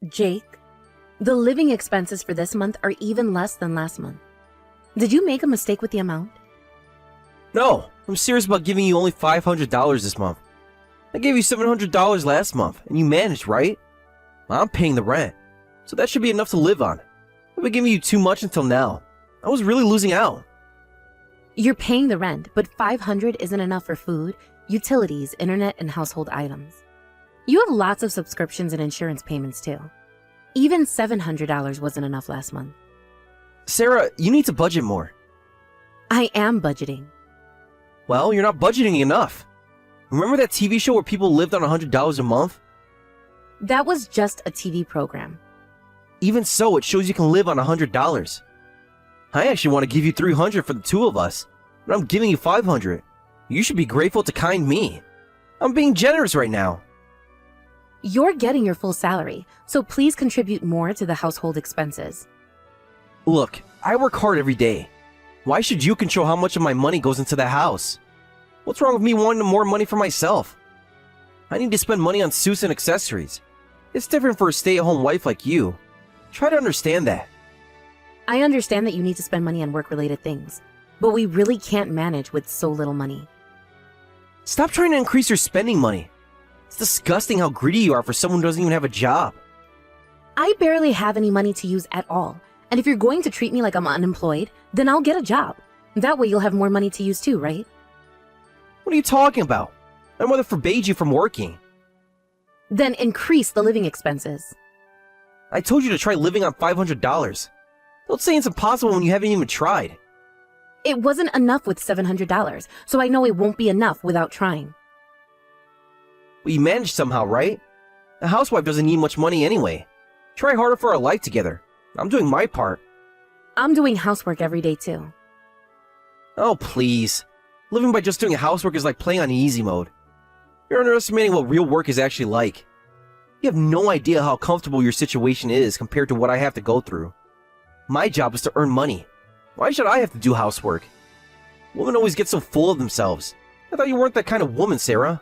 Jake, the living expenses for this month are even less than last month. Did you make a mistake with the amount? No, I'm serious about giving you only $500 this month. I gave you $700 last month, and you managed, right? I'm paying the rent, so that should be enough to live on. I've been giving you too much until now. I was really losing out. You're paying the rent, but $500 isn't enough for food, utilities, internet, and household items. You have lots of subscriptions and insurance payments too. Even $700 wasn't enough last month. Sarah, you need to budget more. I am budgeting. Well, you're not budgeting enough. Remember that TV show where people lived on $100 a month? That was just a TV program. Even so, it shows you can live on $100. I actually want to give you $300 for the two of us, but I'm giving you $500. You should be grateful to kind me. I'm being generous right now. You're getting your full salary, so please contribute more to the household expenses. Look, I work hard every day. Why should you control how much of my money goes into the house? What's wrong with me wanting more money for myself? I need to spend money on suits and accessories. It's different for a stay-at-home wife like you. Try to understand that. I understand that you need to spend money on work-related things, but we really can't manage with so little money. Stop trying to increase your spending money. It's disgusting how greedy you are for someone who doesn't even have a job. I barely have any money to use at all, and if you're going to treat me like I'm unemployed, then I'll get a job. That way you'll have more money to use too, right? What are you talking about? My mother forbade you from working. Then increase the living expenses. I told you to try living on $500. Don't say it's impossible when you haven't even tried. It wasn't enough with $700, so I know it won't be enough without trying. Well, you managed somehow, right? A housewife doesn't need much money anyway. Try harder for our life together. I'm doing my part. I'm doing housework every day too. Oh, please. Living by just doing housework is like playing on easy mode. You're underestimating what real work is actually like. You have no idea how comfortable your situation is compared to what I have to go through. My job is to earn money. Why should I have to do housework? Women always get so full of themselves. I thought you weren't that kind of woman, Sarah.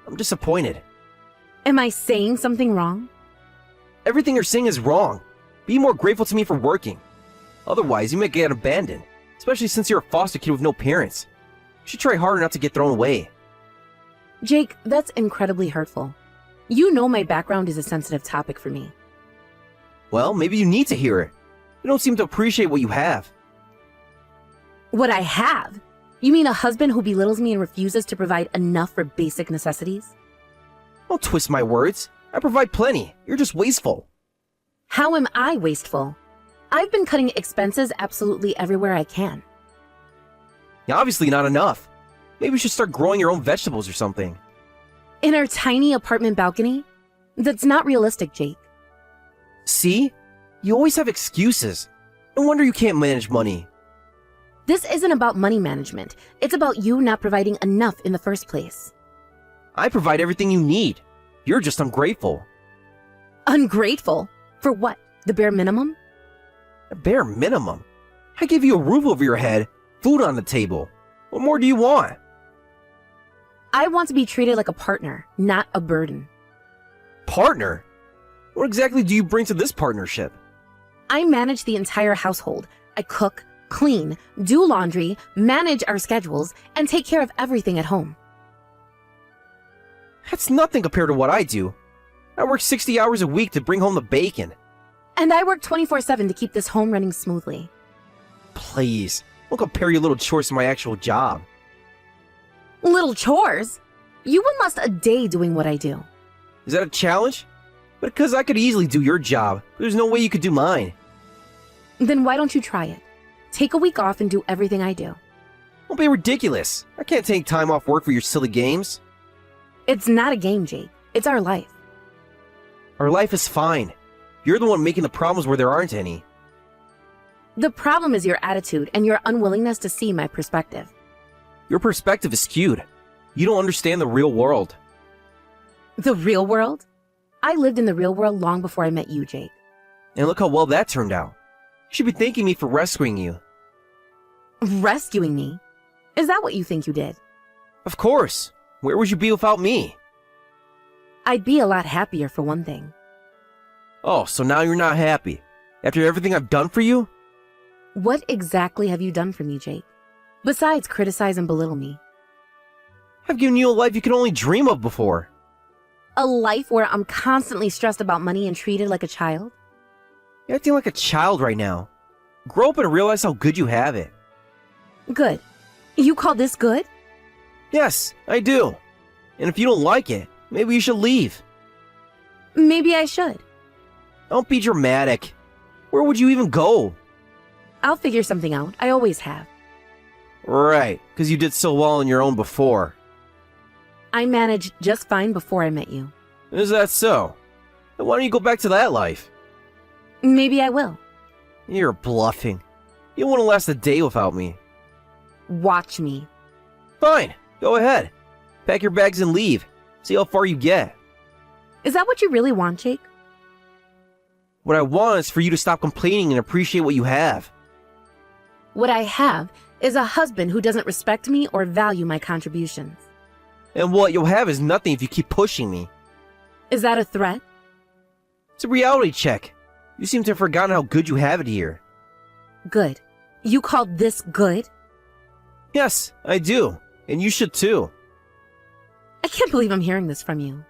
I'm disappointed. Am I saying something wrong? Everything you're saying is wrong. Be more grateful to me for working. Otherwise, you may get abandoned, especially since you're a foster kid with no parents. You should try harder not to get thrown away. Jake, that's incredibly hurtful. You know my background is a sensitive topic for me. Well, maybe you need to hear it. You don't seem to appreciate what you have. What I have? You mean a husband who belittles me and refuses to provide enough for basic necessities? Don't twist my words. I provide plenty. You're just wasteful. How am I wasteful? I've been cutting expenses absolutely everywhere I can. Obviously not enough. Maybe you should start growing your own vegetables or something. In our tiny apartment balcony? That's not realistic, Jake. See? You always have excuses. No wonder you can't manage money. This isn't about money management. It's about you not providing enough in the first place. I provide everything you need. You're just ungrateful. Ungrateful? For what? The bare minimum? A bare minimum? I give you a roof over your head, food on the table. What more do you want? I want to be treated like a partner, not a burden. Partner? What exactly do you bring to this partnership? I manage the entire household. I cook, clean, do laundry, manage our schedules, and take care of everything at home. That's nothing compared to what I do. I work 60 hours a week to bring home the bacon. And I work 24/7 to keep this home running smoothly. Please, don't compare your little chores to my actual job. Little chores? You would last a day doing what I do. Is that a challenge? Because I could easily do your job, but there's no way you could do mine. Then why don't you try it? Take a week off and do everything I do. Don't be ridiculous. I can't take time off work for your silly games. It's not a game, Jake. It's our life. Our life is fine. You're the one making the problems where there aren't any. The problem is your attitude and your unwillingness to see my perspective. Your perspective is skewed. You don't understand the real world. The real world? I lived in the real world long before I met you, Jake. And look how well that turned out. You should be thanking me for rescuing you. Rescuing me? Is that what you think you did? Of course. Where would you be without me? I'd be a lot happier for one thing. Oh, so now you're not happy? After everything I've done for you? What exactly have you done for me, Jake? Besides criticize and belittle me. I've given you a life you could only dream of before. A life where I'm constantly stressed about money and treated like a child? You're acting like a child right now. Grow up and realize how good you have it. Good. You call this good? Yes, I do. And if you don't like it, maybe you should leave. Maybe I should. Don't be dramatic. Where would you even go? I'll figure something out. I always have. Right, because you did so well on your own before. I managed just fine before I met you. Is that so? Then why don't you go back to that life? Maybe I will. You're bluffing. You wouldn't last a day without me. Watch me. Fine, go ahead. Pack your bags and leave. See how far you get. Is that what you really want, Jake? What I want is for you to stop complaining and appreciate what you have. What I have is a husband who doesn't respect me or value my contributions. And what you'll have is nothing if you keep pushing me. Is that a threat? It's a reality check. You seem to have forgotten how good you have it here. Good. You call this good? Yes, I do. And you should too. I can't believe I'm hearing this from you.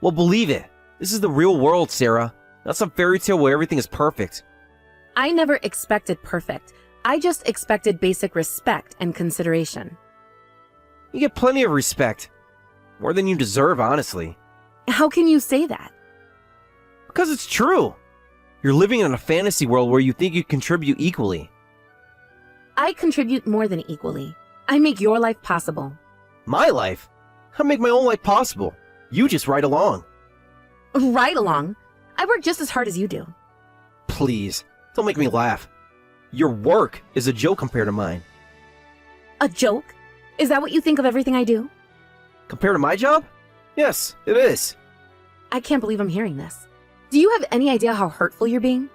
Well, believe it. This is the real world, Sarah. Not some fairy tale where everything is perfect. I never expected perfect. I just expected basic respect and consideration. You get plenty of respect. More than you deserve, honestly. How can you say that? Because it's true. You're living in a fantasy world where you think you contribute equally. I contribute more than equally. I make your life possible. My life? I make my own life possible. You just ride along. Right along. I work just as hard as you do. Please, don't make me laugh. Your work is a joke compared to mine. A joke? Is that what you think of everything I do? Compared to my job? Yes, it is. I can't believe I'm hearing this. Do you have any idea how hurtful you're being?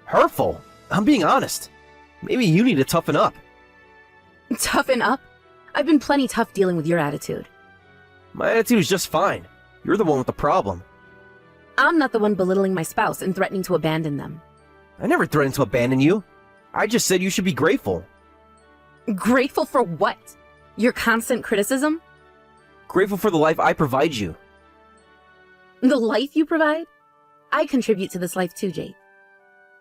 Hurtful? I'm being honest. Maybe you need to toughen up. Toughen up? I've been plenty tough dealing with your attitude. My attitude is just fine. You're the one with the problem. I'm not the one belittling my spouse and threatening to abandon them. I never threatened to abandon you. I just said you should be grateful. Grateful for what? Your constant criticism? Grateful for the life I provide you. The life you provide? I contribute to this life too, Jake.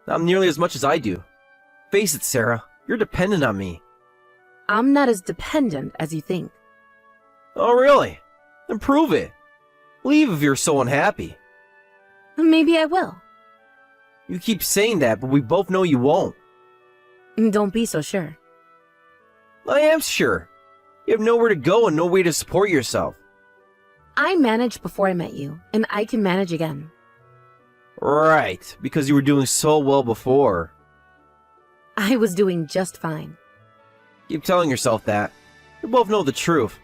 Not nearly as much as I do. Face it, Sarah. You're dependent on me. I'm not as dependent as you think. Oh, really? Then prove it. Leave if you're so unhappy. Maybe I will. You keep saying that, but we both know you won't. Don't be so sure. I am sure. You have nowhere to go and no way to support yourself. I managed before I met you, and I can manage again. Right, because you were doing so well before. I was doing just fine. Keep telling yourself that. You both know the truth.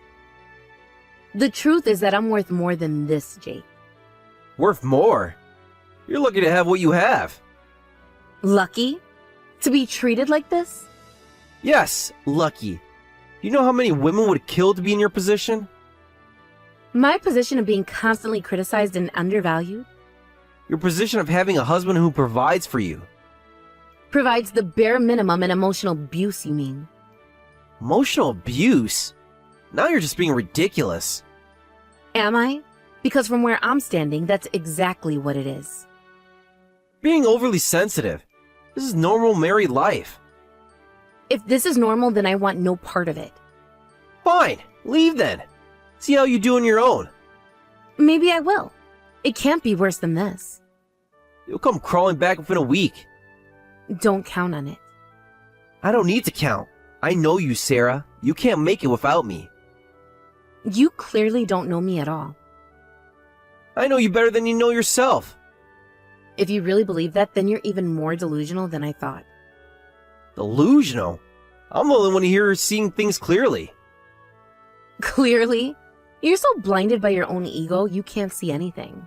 The truth is that I'm worth more than this, Jake. Worth more? You're lucky to have what you have. Lucky? To be treated like this? Yes, lucky. You know how many women would kill to be in your position? My position of being constantly criticized and undervalued? Your position of having a husband who provides for you. Provides the bare minimum and emotional abuse, you mean? Emotional abuse? Now you're just being ridiculous. Am I? Because from where I'm standing, that's exactly what it is. Being overly sensitive. This is normal married life. If this is normal, then I want no part of it. Fine, leave then. See how you do on your own. Maybe I will. It can't be worse than this. You'll come crawling back within a week. Don't count on it. I don't need to count. I know you, Sarah. You can't make it without me. You clearly don't know me at all. I know you better than you know yourself. If you really believe that, then you're even more delusional than I thought. Delusional? I'm the only one here seeing things clearly. Clearly? You're so blinded by your own ego, you can't see anything.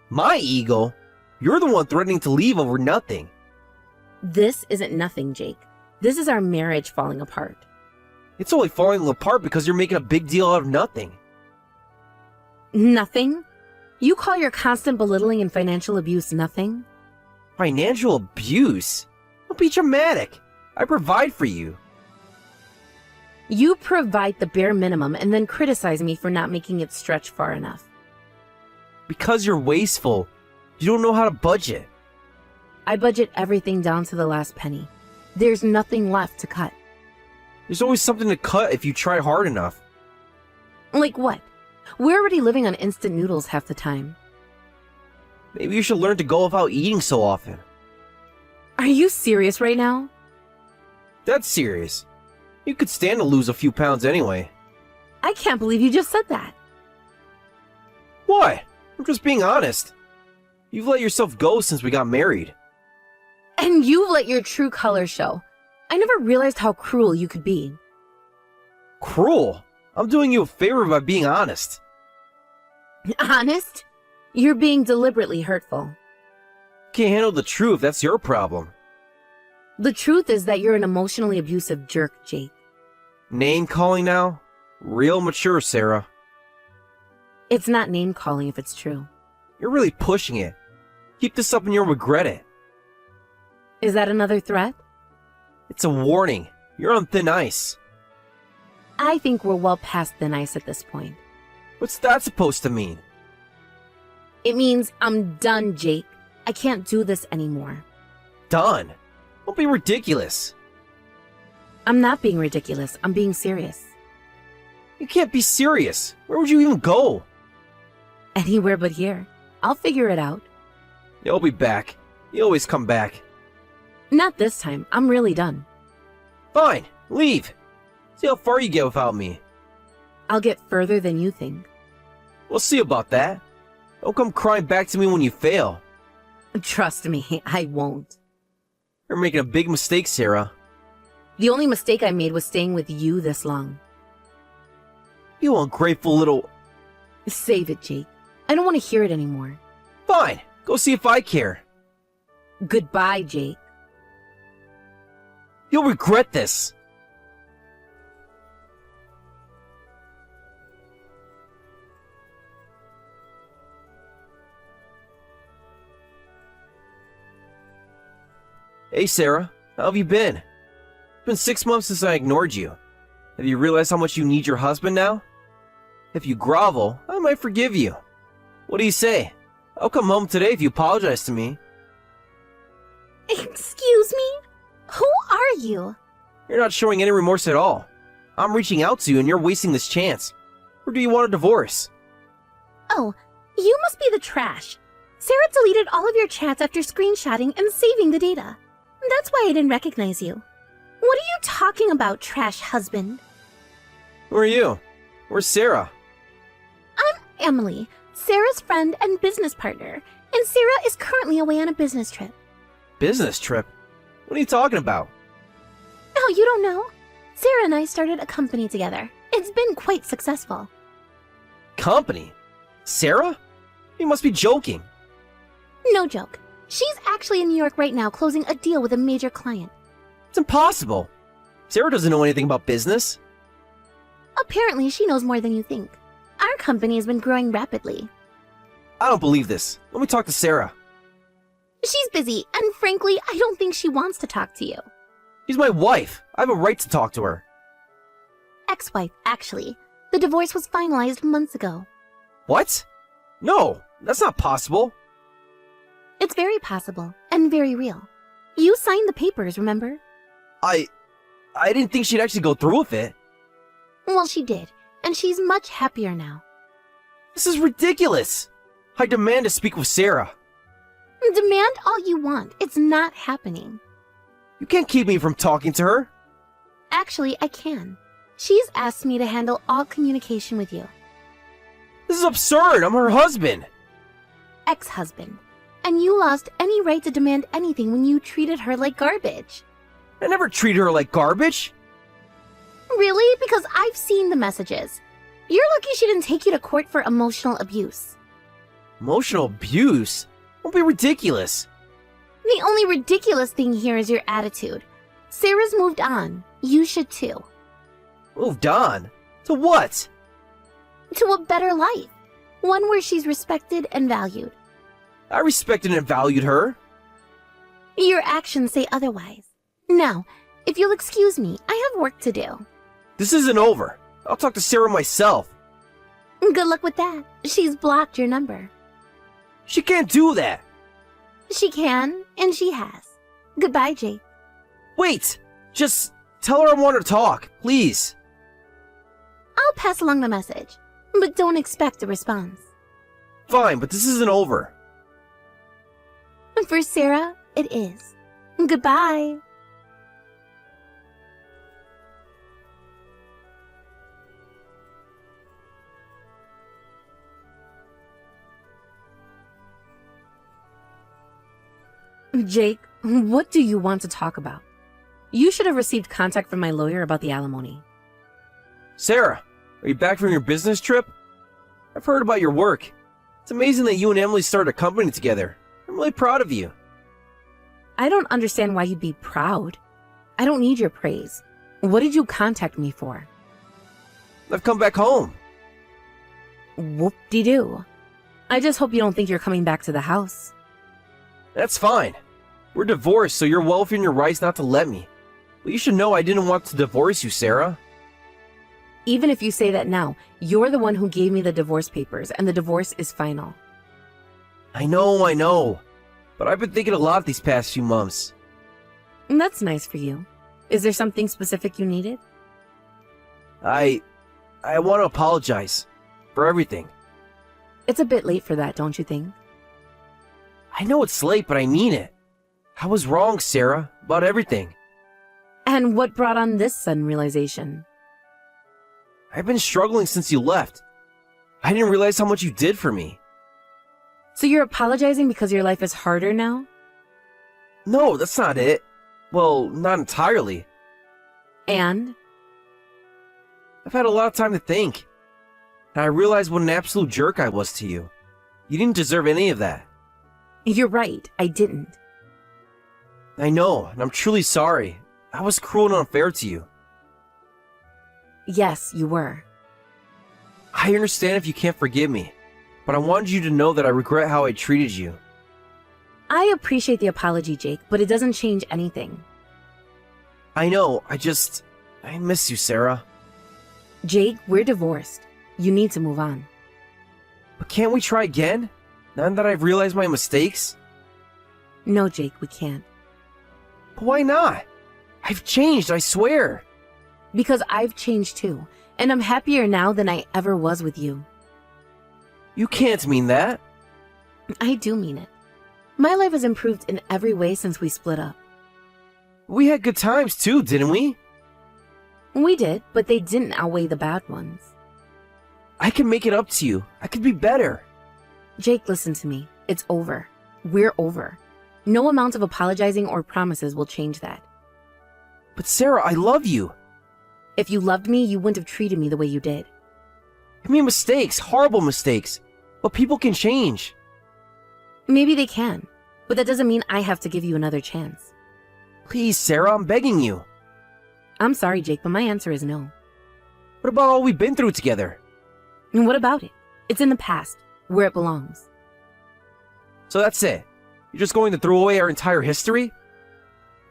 My ego? You're the one threatening to leave over nothing. This isn't nothing, Jake. This is our marriage falling apart. It's only falling apart because you're making a big deal out of nothing. Nothing? You call your constant belittling and financial abuse nothing? Financial abuse? Don't be dramatic. I provide for you. You provide the bare minimum and then criticize me for not making it stretch far enough. Because you're wasteful. You don't know how to budget. I budget everything down to the last penny. There's nothing left to cut. There's always something to cut if you try hard enough. Like what? We're already living on instant noodles half the time. Maybe you should learn to go without eating so often. Are you serious right now? That's serious. You could stand to lose a few pounds anyway. I can't believe you just said that. Why? I'm just being honest. You've let yourself go since we got married. And you've let your true colors show. I never realized how cruel you could be. Cruel? I'm doing you a favor by being honest. Honest? You're being deliberately hurtful. Can't handle the truth, that's your problem. The truth is that you're an emotionally abusive jerk, Jake. Name calling now? Real mature, Sarah. It's not name calling if it's true. You're really pushing it. Keep this up and you'll regret it. Is that another threat? It's a warning. You're on thin ice. I think we're well past thin ice at this point. What's that supposed to mean? It means I'm done, Jake. I can't do this anymore. Done. Don't be ridiculous. I'm not being ridiculous. I'm being serious. You can't be serious. Where would you even go? Anywhere but here. I'll figure it out. You'll be back. You always come back. Not this time. I'm really done. Fine. Leave. See how far you get without me. I'll get further than you think. We'll see about that. Don't come crying back to me when you fail. Trust me, I won't. You're making a big mistake, Sarah. The only mistake I made was staying with you this long. You ungrateful little... Save it, Jake. I don't want to hear it anymore. Fine. Go see if I care. Goodbye, Jake. You'll regret this. Hey, Sarah. How have you been? It's been 6 months since I ignored you. Have you realized how much you need your husband now? If you grovel, I might forgive you. What do you say? I'll come home today if you apologize to me. Excuse me? Who are you? You're not showing any remorse at all. I'm reaching out to you and you're wasting this chance. Or do you want a divorce? Oh, you must be the trash. Sarah deleted all of your chats after screenshotting and saving the data. That's why I didn't recognize you. What are you talking about, trash husband? Who are you? Where's Sarah? I'm Emily, Sarah's friend and business partner, and Sarah is currently away on a business trip. Business trip? What are you talking about? Oh, you don't know? Sarah and I started a company together. It's been quite successful. Company? Sarah? You must be joking. No joke. She's actually in New York right now closing a deal with a major client. It's impossible. Sarah doesn't know anything about business. Apparently, she knows more than you think. Our company has been growing rapidly. I don't believe this. Let me talk to Sarah. She's busy, and frankly, I don't think she wants to talk to you. She's my wife. I have a right to talk to her. Ex-wife, actually. The divorce was finalized months ago. What? No, that's not possible. It's very possible, and very real. You signed the papers, remember? I didn't think she'd actually go through with it. Well, she did, and she's much happier now. This is ridiculous. I demand to speak with Sarah. Demand all you want. It's not happening. You can't keep me from talking to her. Actually, I can. She's asked me to handle all communication with you. This is absurd. I'm her husband. Ex-husband. And you lost any right to demand anything when you treated her like garbage. I never treated her like garbage. Really? Because I've seen the messages. You're lucky she didn't take you to court for emotional abuse. Emotional abuse? Don't be ridiculous. The only ridiculous thing here is your attitude. Sarah's moved on. You should too. Moved on? To what? To a better life. One where she's respected and valued. I respected and valued her. Your actions say otherwise. Now, if you'll excuse me, I have work to do. This isn't over. I'll talk to Sarah myself. Good luck with that. She's blocked your number. She can't do that. She can, and she has. Goodbye, Jake. Wait! Just tell her I want to talk, please. I'll pass along the message, but don't expect a response. Fine, but this isn't over. For Sarah, it is. Goodbye. Jake, what do you want to talk about? You should have received contact from my lawyer about the alimony. Sarah, are you back from your business trip? I've heard about your work. It's amazing that you and Emily started a company together. I'm really proud of you. I don't understand why you'd be proud. I don't need your praise. What did you contact me for? I've come back home. Whoop-de-doo. I just hope you don't think you're coming back to the house. That's fine. We're divorced, so you're well within your rights not to let me. But you should know I didn't want to divorce you, Sarah. Even if you say that now, you're the one who gave me the divorce papers, and the divorce is final. I know. But I've been thinking a lot these past few months. And that's nice for you. Is there something specific you needed? I want to apologize for everything. It's a bit late for that, don't you think? I know it's late, but I mean it. I was wrong, Sarah, about everything. And what brought on this sudden realization? I've been struggling since you left. I didn't realize how much you did for me. So you're apologizing because your life is harder now? No, that's not it. Well, not entirely. And? I've had a lot of time to think. And I realized what an absolute jerk I was to you. You didn't deserve any of that. You're right, I didn't. I know, and I'm truly sorry. I was cruel and unfair to you. Yes, you were. I understand if you can't forgive me, but I wanted you to know that I regret how I treated you. I appreciate the apology, Jake, but it doesn't change anything. I know, I miss you, Sarah. Jake, we're divorced. You need to move on. But can't we try again? Now that I've realized my mistakes? No, Jake, we can't. But why not? I've changed, I swear. Because I've changed too, and I'm happier now than I ever was with you. You can't mean that. I do mean it. My life has improved in every way since we split up. We had good times too, didn't we? We did, but they didn't outweigh the bad ones. I can make it up to you. I could be better. Jake, listen to me. It's over. We're over. No amount of apologizing or promises will change that. But Sarah, I love you. If you loved me, you wouldn't have treated me the way you did. I made mistakes, horrible mistakes. But people can change. Maybe they can, but that doesn't mean I have to give you another chance. Please, Sarah, I'm begging you. I'm sorry, Jake, but my answer is no. What about all we've been through together? And what about it? It's in the past, where it belongs. So that's it? You're just going to throw away our entire history?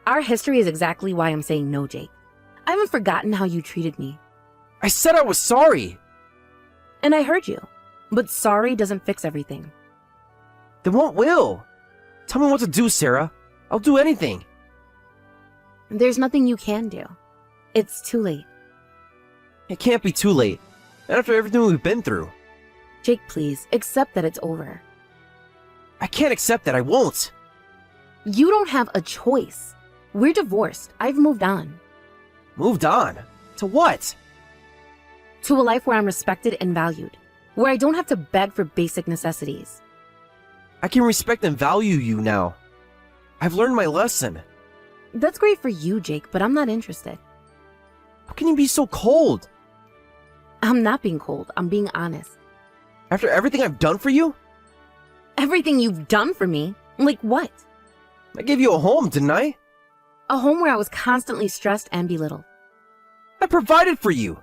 Our history is exactly why I'm saying no, Jake. I haven't forgotten how you treated me. I said I was sorry. And I heard you. But sorry doesn't fix everything. Then what will? Tell me what to do, Sarah. I'll do anything. There's nothing you can do. It's too late. It can't be too late. Not after everything we've been through. Jake, please, accept that it's over. I can't accept that. I won't. You don't have a choice. We're divorced. I've moved on. Moved on? To what? To a life where I'm respected and valued. Where I don't have to beg for basic necessities. I can respect and value you now. I've learned my lesson. That's great for you, Jake, but I'm not interested. How can you be so cold? I'm not being cold. I'm being honest. After everything I've done for you? Everything you've done for me? Like what? I gave you a home, didn't I? A home where I was constantly stressed and belittled. I provided for you.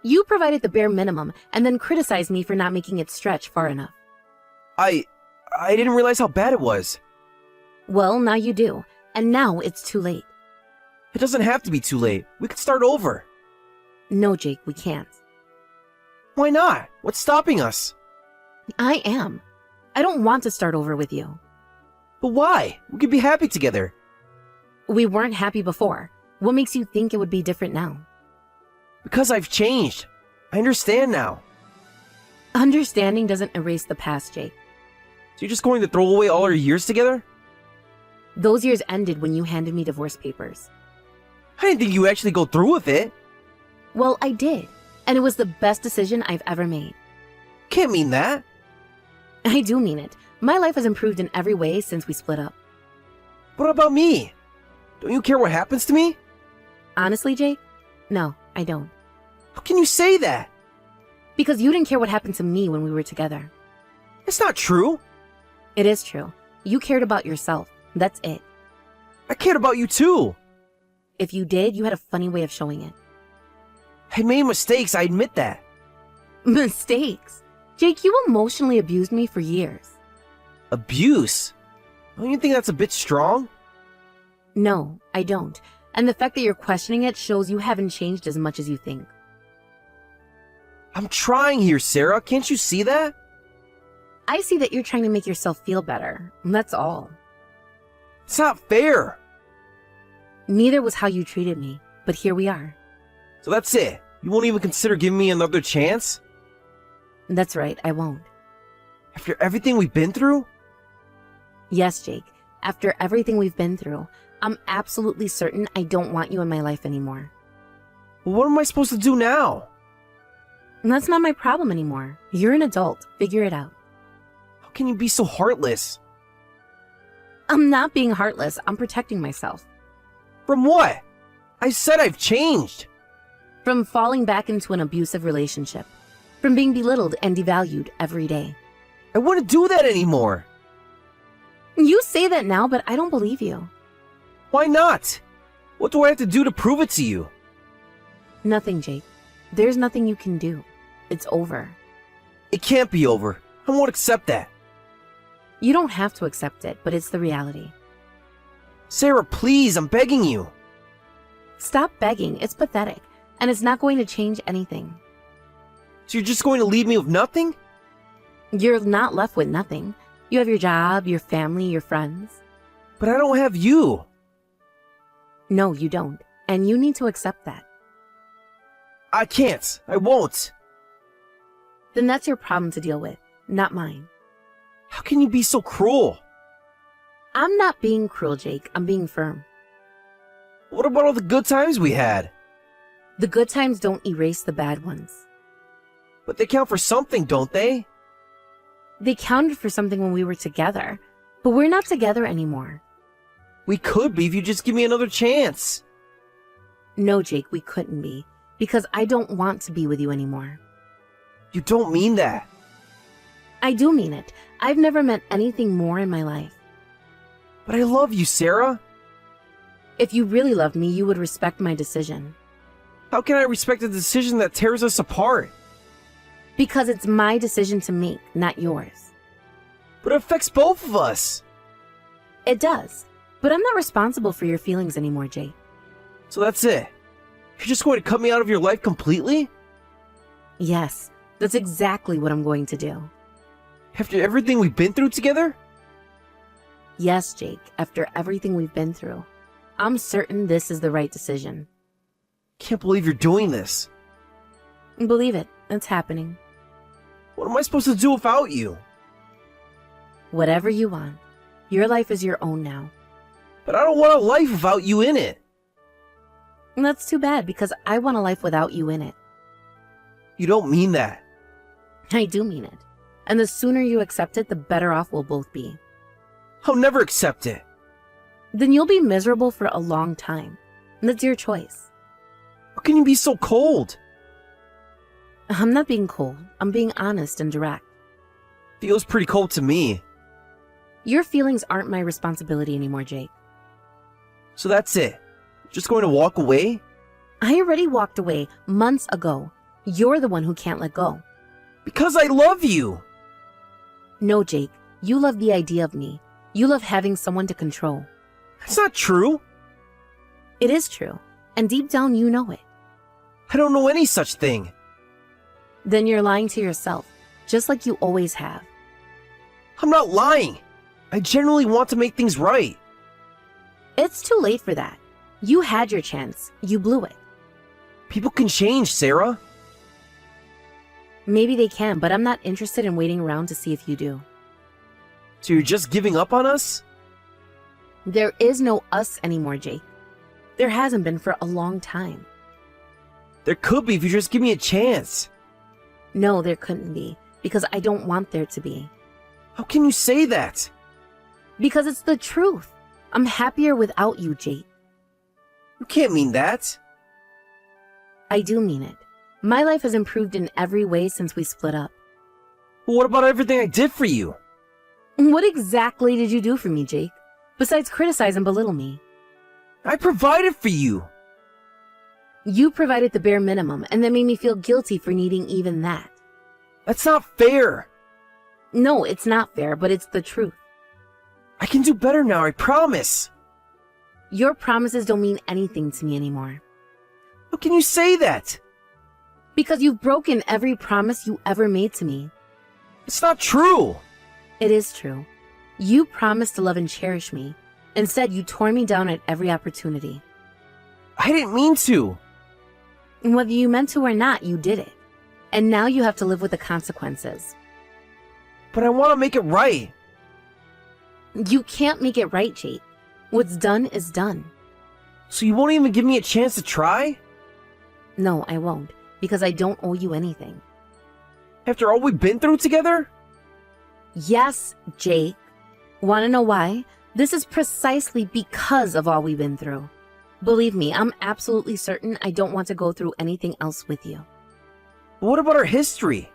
You provided the bare minimum and then criticized me for not making it stretch far enough. I didn't realize how bad it was. Well, now you do, and now it's too late. It doesn't have to be too late. We can start over. No, Jake, we can't. Why not? What's stopping us? I am. I don't want to start over with you. But why? We could be happy together. We weren't happy before. What makes you think it would be different now? Because I've changed. I understand now. Understanding doesn't erase the past, Jake. So you're just going to throw away all our years together? Those years ended when you handed me divorce papers. I didn't think you actually go through with it. Well, I did, and it was the best decision I've ever made. Can't mean that. I do mean it. My life has improved in every way since we split up. What about me? Don't you care what happens to me? Honestly, Jake? No, I don't. How can you say that? Because you didn't care what happened to me when we were together. It's not true. It is true. You cared about yourself. That's it. I cared about you too. If you did, you had a funny way of showing it. I made mistakes, I admit that. Mistakes? Jake, you emotionally abused me for years. Abuse? Don't you think that's a bit strong? No, I don't. And the fact that you're questioning it shows you haven't changed as much as you think. I'm trying here, Sarah. Can't you see that? I see that you're trying to make yourself feel better. That's all. It's not fair. Neither was how you treated me, but here we are. So that's it. You won't even consider giving me another chance? That's right, I won't. After everything we've been through? Yes, Jake. After everything we've been through, I'm absolutely certain I don't want you in my life anymore. Well, what am I supposed to do now? And that's not my problem anymore. You're an adult. Figure it out. How can you be so heartless? I'm not being heartless. I'm protecting myself. From what? I said I've changed. From falling back into an abusive relationship. From being belittled and devalued every day. I wouldn't do that anymore. You say that now, but I don't believe you. Why not? What do I have to do to prove it to you? Nothing, Jake. There's nothing you can do. It's over. It can't be over. I won't accept that. You don't have to accept it, but it's the reality. Sarah, please, I'm begging you. Stop begging. It's pathetic, and it's not going to change anything. So you're just going to leave me with nothing? You're not left with nothing. You have your job, your family, your friends. But I don't have you. No, you don't. And you need to accept that. I can't. I won't. Then that's your problem to deal with, not mine. How can you be so cruel? I'm not being cruel, Jake. I'm being firm. What about all the good times we had? The good times don't erase the bad ones. But they count for something, don't they? They counted for something when we were together, but we're not together anymore. We could be if you just give me another chance. No, Jake, we couldn't be, because I don't want to be with you anymore. You don't mean that. I do mean it. I've never meant anything more in my life. But I love you, Sarah. If you really loved me, you would respect my decision. How can I respect a decision that tears us apart? Because it's my decision to make, not yours. But it affects both of us. It does. But I'm not responsible for your feelings anymore, Jake. So that's it. You're just going to cut me out of your life completely? Yes, that's exactly what I'm going to do. After everything we've been through together? Yes, Jake, after everything we've been through. I'm certain this is the right decision. Can't believe you're doing this. Believe it, it's happening. What am I supposed to do without you? Whatever you want. Your life is your own now. But I don't want a life without you in it. And that's too bad because I want a life without you in it. You don't mean that. I do mean it. And the sooner you accept it, the better off we'll both be. I'll never accept it. Then you'll be miserable for a long time. And that's your choice. How can you be so cold? I'm not being cold. I'm being honest and direct. Feels pretty cold to me. Your feelings aren't my responsibility anymore, Jake. So that's it. Just going to walk away? I already walked away months ago. You're the one who can't let go. Because I love you! No, Jake, you love the idea of me. You love having someone to control. That's not true! It is true, and deep down you know it. I don't know any such thing. Then you're lying to yourself, just like you always have. I'm not lying! I genuinely want to make things right. It's too late for that. You had your chance. You blew it. People can change, Sarah. Maybe they can, but I'm not interested in waiting around to see if you do. So you're just giving up on us? There is no us anymore, Jake. There hasn't been for a long time. There could be if you just give me a chance. No, there couldn't be, because I don't want there to be. How can you say that? Because it's the truth. I'm happier without you, Jake. You can't mean that. I do mean it. My life has improved in every way since we split up. But what about everything I did for you? What exactly did you do for me, Jake? Besides criticize and belittle me. I provided for you. You provided the bare minimum and then made me feel guilty for needing even that. That's not fair. No, it's not fair, but it's the truth. I can do better now, I promise. Your promises don't mean anything to me anymore. How can you say that? Because you've broken every promise you ever made to me. It's not true. It is true. You promised to love and cherish me. Instead, you tore me down at every opportunity. I didn't mean to. And whether you meant to or not, you did it. And now you have to live with the consequences. But I want to make it right. You can't make it right, Jake. What's done is done. So you won't even give me a chance to try? No, I won't, because I don't owe you anything. After all we've been through together? Yes, Jake. Want to know why? This is precisely because of all we've been through. Believe me, I'm absolutely certain I don't want to go through anything else with you. But what about our history?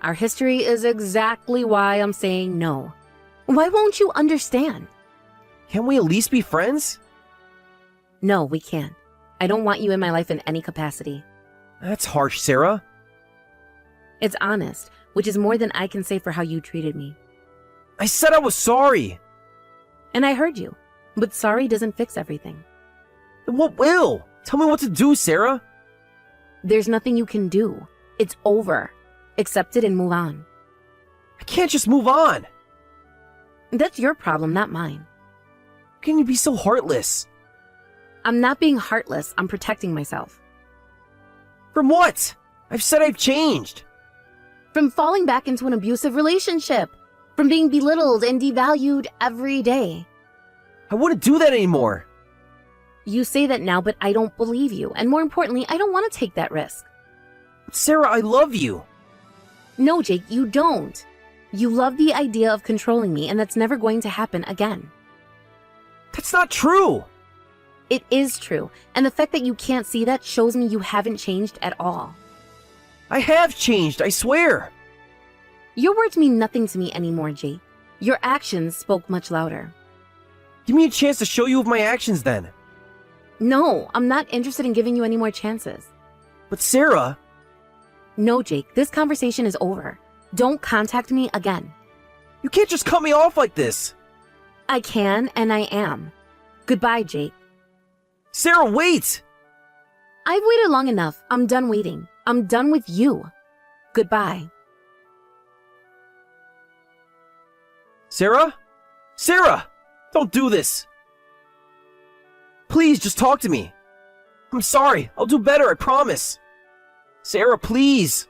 Our history is exactly why I'm saying no. Why won't you understand? Can't we at least be friends? No, we can't. I don't want you in my life in any capacity. That's harsh, Sarah. It's honest, which is more than I can say for how you treated me. I said I was sorry. And I heard you, but sorry doesn't fix everything. Then what will? Tell me what to do, Sarah. There's nothing you can do. It's over. Accept it and move on. I can't just move on. That's your problem, not mine. How can you be so heartless? I'm not being heartless. I'm protecting myself. From what? I've said I've changed. From falling back into an abusive relationship. From being belittled and devalued every day. I wouldn't do that anymore. You say that now, but I don't believe you. And more importantly, I don't want to take that risk. But Sarah, I love you. No, Jake, you don't. You love the idea of controlling me, and that's never going to happen again. That's not true. It is true, and the fact that you can't see that shows me you haven't changed at all. I have changed, I swear. Your words mean nothing to me anymore, Jake. Your actions spoke much louder. Give me a chance to show you with my actions then. No, I'm not interested in giving you any more chances. But Sarah... No, Jake, this conversation is over. Don't contact me again. You can't just cut me off like this. I can, and I am. Goodbye, Jake. Sarah, wait! I've waited long enough. I'm done waiting. I'm done with you. Goodbye. Sarah? Sarah! Don't do this! Please, just talk to me. I'm sorry. I'll do better, I promise. Sarah, please.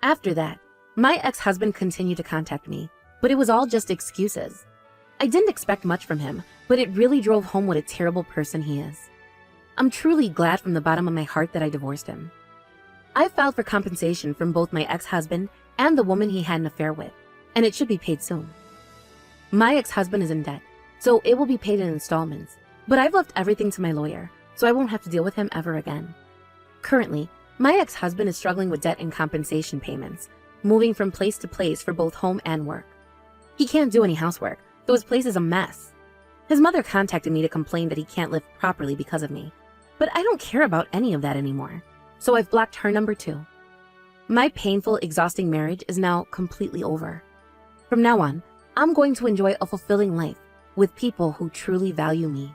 After that, my ex-husband continued to contact me, but it was all just excuses. I didn't expect much from him, but it really drove home what a terrible person he is. I'm truly glad from the bottom of my heart that I divorced him. I filed for compensation from both my ex-husband and the woman he had an affair with, and it should be paid soon. My ex-husband is in debt, so it will be paid in installments, but I've left everything to my lawyer, so I won't have to deal with him ever again. Currently, my ex-husband is struggling with debt and compensation payments, moving from place to place for both home and work. He can't do any housework, though his place is a mess. His mother contacted me to complain that he can't live properly because of me, but I don't care about any of that anymore, so I've blocked her number too. My painful, exhausting marriage is now completely over. From now on, I'm going to enjoy a fulfilling life with people who truly value me.